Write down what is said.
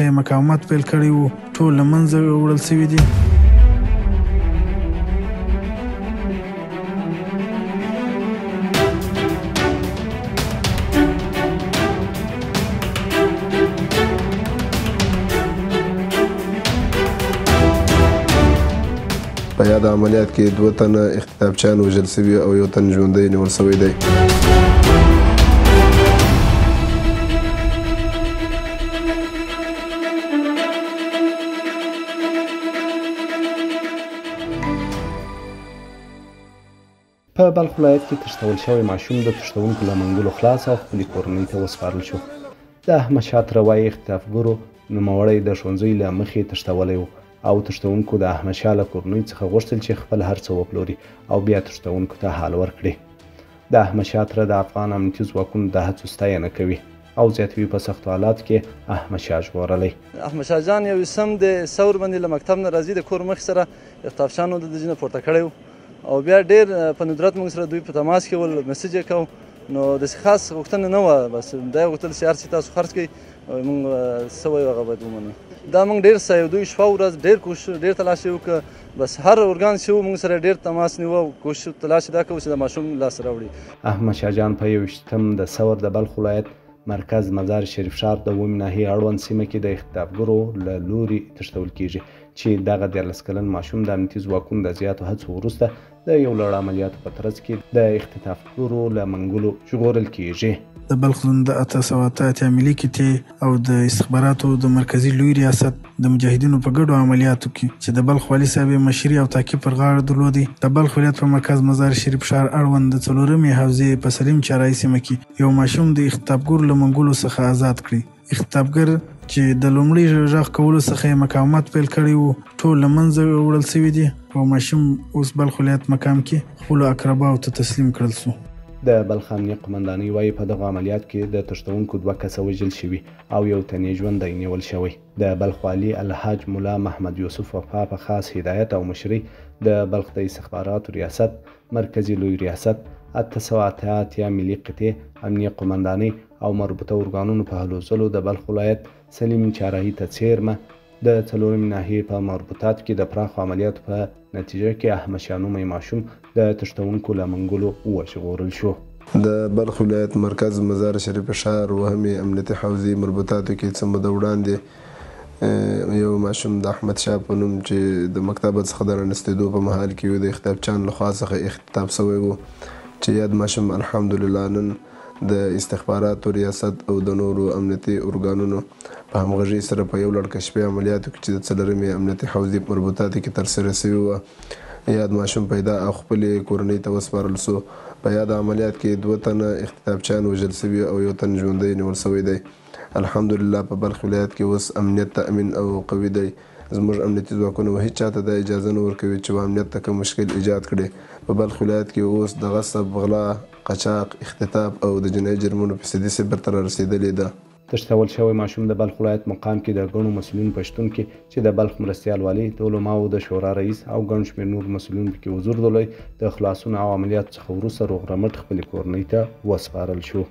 مقاومت پیل کړی وو ټول له منځه وړل سوي دي. په یاد عملیات کې 2 تنه اختطافچیان وژل سوي او 1 تن ژوندی نیول سوی دی. په بلخ ولایت کې تښتول شوی ماشوم د تښتونکو له منګولو خلاص او خپلې کورنۍ ته وسپارل شو. د احمدشاه تروایي اختطافګرو نوموړی د ښوونځي له مخې تښتولی و او تښتونکو د احمدشاه له کورنۍ څخه غوښتل چې خپل هر څه وپلوري او بیا تښتونکو ته حال ورکړي. د احمدشاه تره د افغان امنیتي ځواکونو د هڅو ستاینه کوي او زیاتوي په سختو حالاتو کې احمدشاه ژغورلی. احمدشاه جان یو سم د ثور باندې له مکتب نه راځي، د کور مخې سره اختطافچیانو د جنه پورته کړی و او بیا ډېر په ندرت موږ سره دوی په تماس کې ول، میسج یې کو. نو داسې خاص غوښتنه نه وه، بس دا یې غوښتل چې هر څه تاسو خرڅ کړئ او موږ څه وایو هغه باید ومنو. دا موږ ډېر څه یو دوی شپه ورځ ډېر کوشش ډېر تلاش یې وکړه، بس هر ارګان چې و موږ سره ډېر تماس نیوه او کوشش تلاش دا کوو چې د ماشوم لاسته راوړي. احمدشاه جان په 21م د ثور د بلخ ولایت مرکز مزار شریف ښار د 7 ناحیې اړوند سیمه کې د اختطافګرو له لوري تښتول کیږي چې دغه 14 کلن ماشوم د امنیتي ځواکونو د زیاتو هڅو وروسته د یو لړ عملیاتو په ترڅ کې د اختطافګرو له منګولو ژغورل کیږي. د بلخ زون د 888 ملي کتې او د استخباراتو د مرکزي لوی ریاست د مجاهدینو په ګډو عملیاتو کې چې د بلخ والي صاحب مشري او تعقیب پر غاړه درلودي، د بلخ ولایت په مرکز مزار شریف ښار اړوند د 4مې حوزې په سلیم چارای سیمه کې یو ماشوم د اختطافګرو له منګولو څخه آزاد کړي. اختطافګر چې د لومړي غږ کولو څخه یې مقاومت پیل کړی وو ټول له منځه وړل سوي دي او ماشوم اوس بلخ ولایت مقام کې خپلو اقرباو ته تسلیم کړل سو. د بلخ امنیه قمندانۍ وایي په دغه عملیات کې د تښتونکو 2 کسه وژل شوي او 1 تن یې ژوندی نیول شوی. د بلخ والي الحاج ملا محمد یوسف وفا په خاص هدایت او مشرۍ د بلخ د استخباراتو ریاست، مرکزي لوی ریاست، 888 ملي قطې امنیه قمندانۍ او مربوطه ارګانونو په هلو ځلو د بلخ ولایت سلیم چارهي ته څیرمه د 4مې ناحیې په مربوطاتو کې د پراخو عملیاتو په نتیجه کې احمدشاه نومی ماشوم د تښتونکو له منګولو وژغورل شو. د بلخ ولایت مرکز مزار شریف ښار 2مې امنیتي حوزې مربوطاتو کې څه موده وړاندې یو ماشوم د احمدشاه په نوم چې د مکتبه څخه د رانستېدو په مهال کې د اختطافچیانو لخوا څخه اختطاف سوی و چې یاد ماشوم الحمدلله نن د استخباراتو ریاست او د نورو امنیتي ارګانونو په همغږۍ سره په یو لړ کشفي عملیاتو کې چې د 4مې امنیتي حوزې په مربوطاتو کې ترسره سوي وه یاد ماشوم پیدا او خپلې کورنۍ ته وسپارل سو. په یاد عملیات کې 2 تنه اختطافچیان وژل سوي او 1 تن ژوندی نیول سوی دی. الحمدلله په بلخ ولایت کې اوس امنیت تأمین او قوي دی. زموږ امنیتي ځواکونه هیڅ چاته د اجازه نه ورکوي چې امنیت ته کوم مشکل ایجاد کړي. په بلخ ولایت کې اوس د غصب، غلا، قاچاق، اختطاف او د جنایي جرمونو فیصدي صفر ته رارسېدلې ده. تښتول شوی ماشوم د بلخ ولایت مقام کې د ګڼو مسؤلینو په شتون کې چې د بلخ مرستیال والي، د علماو د شورا رئیس او ګڼ شمېر نور مسؤلین پکې حضور درلود، د خلاصون او عملیاتو څخه وروسته روغ رمټ خپلې کورنۍ ته وسپارل شو.